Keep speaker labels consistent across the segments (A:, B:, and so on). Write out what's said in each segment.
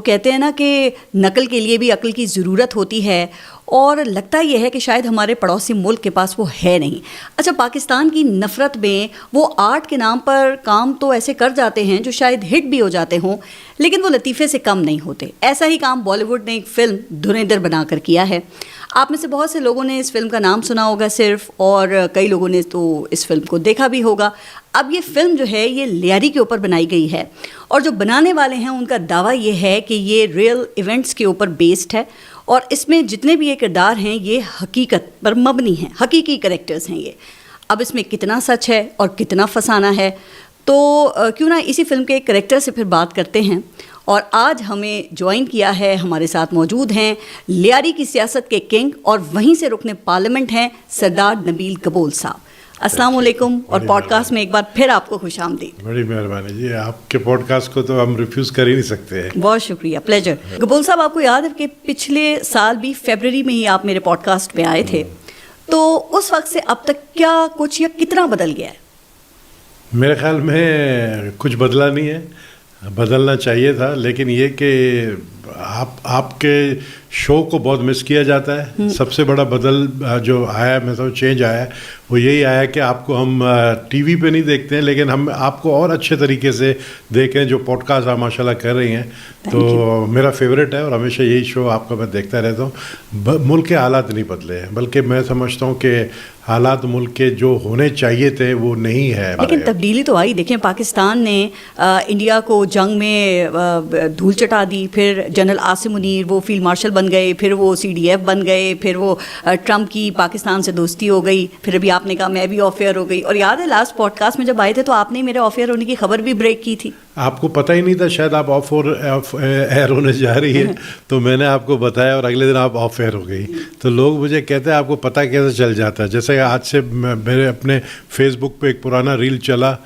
A: कहते हैं ना कि नकल के लिए भी अक्ल की ज़रूरत होती है, और लगता यह है कि शायद हमारे पड़ोसी मुल्क के पास वो है नहीं। अच्छा, पाकिस्तान की नफ़रत में वो आर्ट के नाम पर काम तो ऐसे कर जाते हैं जो शायद हिट भी हो जाते हों, लेकिन वो लतीफ़े से कम नहीं होते। ऐसा ही काम बॉलीवुड ने एक फ़िल्म धुरंधर बनाकर किया है। आप में से बहुत से लोगों ने इस फिल्म का नाम सुना होगा सिर्फ, और कई लोगों ने तो इस फिल्म को देखा भी होगा। अब ये फिल्म जो है ये लियारी के ऊपर बनाई गई है, और जो बनाने वाले हैं उनका दावा ये है कि ये रियल इवेंट्स के ऊपर बेस्ड है, और इसमें जितने भी ये किरदार हैं ये हकीकत पर मबनी हैं, हकीकी कैरेक्टर्स हैं ये। अब इसमें कितना सच है और कितना फसाना है, तो क्यों ना इसी फिल्म के एक कैरेक्टर से फिर बात करते हैं। और आज हमें ज्वाइन किया है, हमारे साथ मौजूद हैं लियारी की सियासत के किंग और वहीं से रुकने पार्लियामेंट हैं सरदार नबील गबोल साहब। अस्सलाम वालेकुम, और पॉडकास्ट में एक बार फिर आपको खुशामदीद।
B: बड़ी मेहरबानी जी, आपके पॉडकास्ट को तो हम रिफ्यूज़ कर ही नहीं सकते हैं।
A: बहुत शुक्रिया, प्लेजर। गबोल साहब, आपको याद है कि पिछले साल भी फरवरी में ही आप मेरे पॉडकास्ट पे आए थे, तो उस वक्त से अब तक क्या कुछ या कितना बदल गया है?
B: मेरे ख्याल में कुछ बदला नहीं है, बदलना चाहिए था, लेकिन ये कि आपके शो को बहुत मिस किया जाता है। सबसे बड़ा बदल जो आया है, मतलब चेंज आया है, वो यही आया कि आपको हम टीवी पे नहीं देखते हैं, लेकिन हम आपको और अच्छे तरीके से देख रहे हैं। जो पॉडकास्ट आप माशाल्लाह कर रही हैं, तो मेरा फेवरेट है और हमेशा यही शो आपका मैं देखता रहता हूँ। मुल्क के हालात नहीं बदले हैं, बल्कि मैं समझता हूँ कि हालात मुल्क के जो होने चाहिए थे वो नहीं है।
A: लेकिन तब्दीली तो आई। देखें, पाकिस्तान ने इंडिया को जंग में धूल चटा दी, फिर जनरल आसिम मुनीर वो फील्ड मार्शल बन गए, फिर वो CDF बन गए, फिर वो ट्रंप की पाकिस्तान से दोस्ती हो गई, फिर अभी आपने कहा मैं भी ऑफ एयर हो गई। और याद है लास्ट पॉडकास्ट में जब आए थे तो आपने मेरे ऑफ एयर होने की खबर भी ब्रेक की थी।
B: आपको पता ही नहीं था शायद आप ऑफ एयर होने जा रही है, तो मैंने आपको बताया और अगले दिन आप ऑफ एयर हो गई। तो लोग मुझे कहते हैं आपको पता कैसे चल जाता है। जैसे आज से मेरे अपने फेसबुक पे एक पुराना रील चला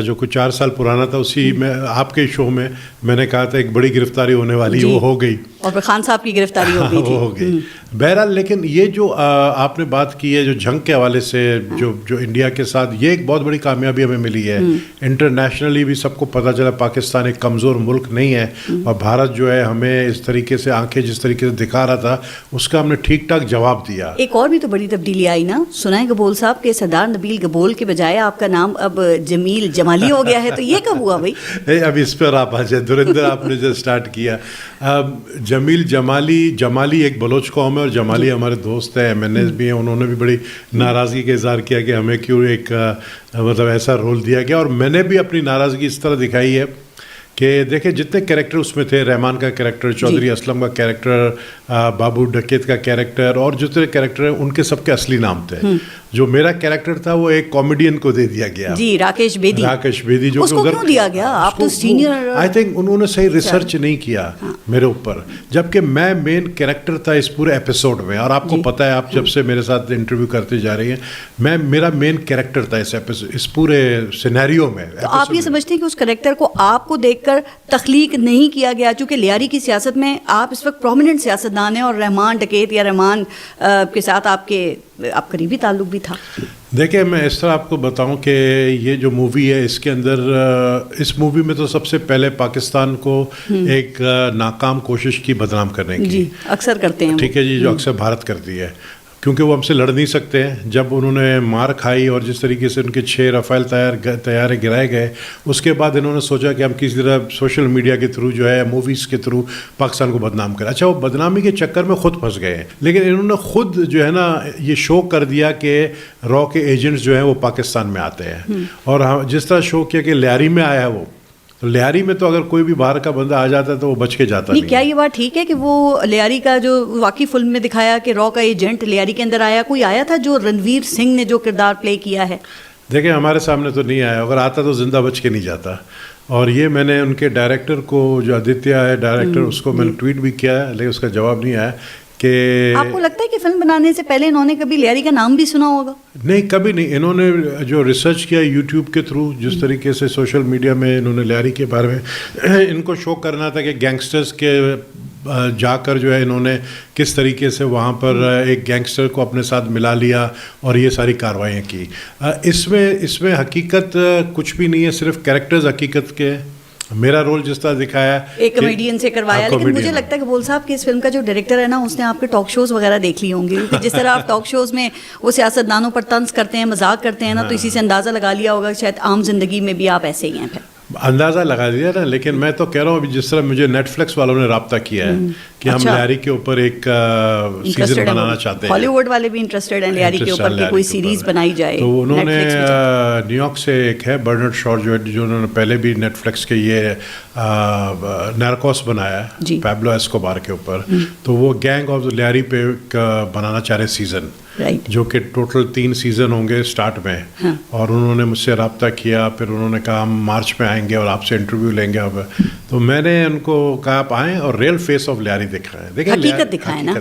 B: जो कुछ 4 साल पुराना था, उसी में आपके शो में मैंने कहा था एक बड़ी गिरफ्तारी होने वाली, वो हो गई,
A: और खान साहब की गिरफ्तारी हो गई थी।
B: वो हो गई। बहरहाल, लेकिन ये जो आपने बात की है जो जंग के हवाले से, जो इंडिया के साथ, ये एक बहुत बड़ी कामयाबी हमें मिली है। इंटरनेशनली भी सबको पता चला पाकिस्तान एक कमज़ोर मुल्क नहीं है, और भारत जो है हमें इस तरीके से आंखें जिस तरीके से दिखा रहा था उसका हमने ठीक ठाक जवाब दिया।
A: एक और भी तो बड़ी तब्दीली आई ना, सुना है गबोल साहब के सरदार नबील गबोल के बजाय आपका नाम अब जमील जमाली हो गया है, तो ये कब हुआ भाई?
B: अब इस पर आप आ जाए, धुरंधर आपने जो स्टार्ट किया। जमील जमाली एक बलोच कौम है, और जमाली हमारे दोस्त हैं, MNS भी हैं। उन्होंने भी बड़ी नाराज़गी का इज़हार किया कि हमें क्यों एक मतलब ऐसा रोल दिया गया, और मैंने भी अपनी नाराज़गी इस तरह दिखाई है कि देखिए जितने कैरेक्टर उसमें थे, रहमान का कैरेक्टर, चौधरी असलम का कैरेक्टर, बाबू डकैत का कैरेक्टर, और जितने कैरेक्टर हैं उनके सबके असली नाम थे। जो मेरा कैरेक्टर था वो एक कॉमेडियन को दे दिया गया जी, राकेश बेदी जो
A: उसको क्यों दिया गया? आप तो सीनियर।
B: आई थिंक उन्होंने सही रिसर्च नहीं किया मेरे ऊपर, जबकि मैं मेन कैरेक्टर था इस पूरे एपिसोड में। और आपको पता है, आप जब से मेरे साथ इंटरव्यू करते जा रही हैं, मेरा मेन कैरेक्टर था इस पूरे सिनेरियो में।
A: तो आप ये समझते हैं कि उस कैरेक्टर को आपको देखकर तख्लीक नहीं किया गया? चूंकि लियारी की सियासत में आप इस वक्त प्रोमिनेंट सियासतदान हैं, और रहमान डकैत या रहमान के साथ आप करीबी ताल्लुक भी था।
B: देखिए, मैं इस तरह आपको बताऊं कि ये जो मूवी है, इसके अंदर इस मूवी में तो सबसे पहले पाकिस्तान को एक नाकाम कोशिश की बदनाम करने की,
A: जी, अक्सर करते हैं,
B: ठीक है जी, जो अक्सर भारत करती है, क्योंकि वो हमसे लड़ नहीं सकते हैं। जब उन्होंने मार खाई और जिस तरीके से उनके 6 राफेल तैयारे गिराए गए, उसके बाद इन्होंने सोचा कि हम किसी तरह सोशल मीडिया के थ्रू जो है, मूवीज़ के थ्रू पाकिस्तान को बदनाम करें। अच्छा, वो बदनामी के चक्कर में खुद फंस गए, लेकिन इन्होंने खुद जो है ना ये शो कर दिया कि रॉ के एजेंट्स जो हैं वो पाकिस्तान में आते हैं। और जिस तरह शो किया कि लियारी में आया वो, तो लियारी में तो अगर कोई भी बाहर का बंदा आ जाता है तो वो बच के जाता नहीं।
A: क्या ये बात ठीक है कि वो लियारी का जो वाकई फिल्म में दिखाया कि रॉ का एजेंट लियारी के अंदर आया, कोई आया था जो रणवीर सिंह ने जो किरदार प्ले किया है?
B: देखिए, हमारे सामने तो नहीं आया, अगर आता तो जिंदा बच के नहीं जाता। और ये मैंने उनके डायरेक्टर को, जो आदित्य है डायरेक्टर, उसको मैंने ट्वीट भी किया है, लेकिन उसका जवाब नहीं आया। कि
A: आपको लगता है कि फिल्म बनाने से पहले इन्होंने कभी लियारी का नाम भी सुना होगा?
B: नहीं, कभी नहीं। इन्होंने जो रिसर्च किया यूट्यूब के थ्रू, जिस तरीके से सोशल मीडिया में इन्होंने लियारी के बारे में इनको शो करना था कि गैंगस्टर्स के जाकर जो है इन्होंने किस तरीके से वहाँ पर एक गैंगस्टर को अपने साथ मिला लिया और ये सारी कार्रवाइयाँ की। इसमें हकीकत कुछ भी नहीं है, सिर्फ कैरेक्टर्स हकीकत के। मेरा रोल जिस तरह दिखाया
A: एक कॉमेडियन से करवाया, लेकिन मुझे लगता है कि बोल साहब कि इस फिल्म का जो डायरेक्टर है ना, उसने आपके टॉक शोज वगैरह देख लिए होंगे, क्योंकि जिस तरह आप टॉक शोज में वो सियासतदानों पर तंज करते हैं, मजाक करते हैं ना, तो इसी से अंदाज़ा लगा लिया होगा कि शायद आम जिंदगी में भी आप ऐसे ही हैं। फिर
B: अंदाज़ा लगा दिया ना, लेकिन मैं तो कह रहा हूँ अभी जिस तरह मुझे नेटफ्लिक्स वालों ने राब्ता किया है कि हम लियारी के ऊपर एक सीजन बनाना चाहते हैं।
A: हॉलीवुड वाले भी इंटरेस्टेड हैं लियारी के ऊपर कि कोई सीरीज बनाई जाए।
B: तो उन्होंने न्यूयॉर्क से एक है बर्नार्ड शॉ जो उन्होंने पहले भी नेटफ्लिक्स के ये नार्कोस बनाया है पैब्लो एस्कोबार के ऊपर, तो वो गैंग ऑफ लियारी पे बनाना चाह रहे सीज़न, जो कि टोटल 3 सीज़न होंगे स्टार्ट में। हाँ। और उन्होंने मुझसे रब्ता किया, फिर उन्होंने कहा हम मार्च में आएंगे और आपसे इंटरव्यू लेंगे। अब तो मैंने उनको कहा आप आएँ और रियल फेस ऑफ लियारी दिखाएं,
A: हकीकत दिखाएं ना।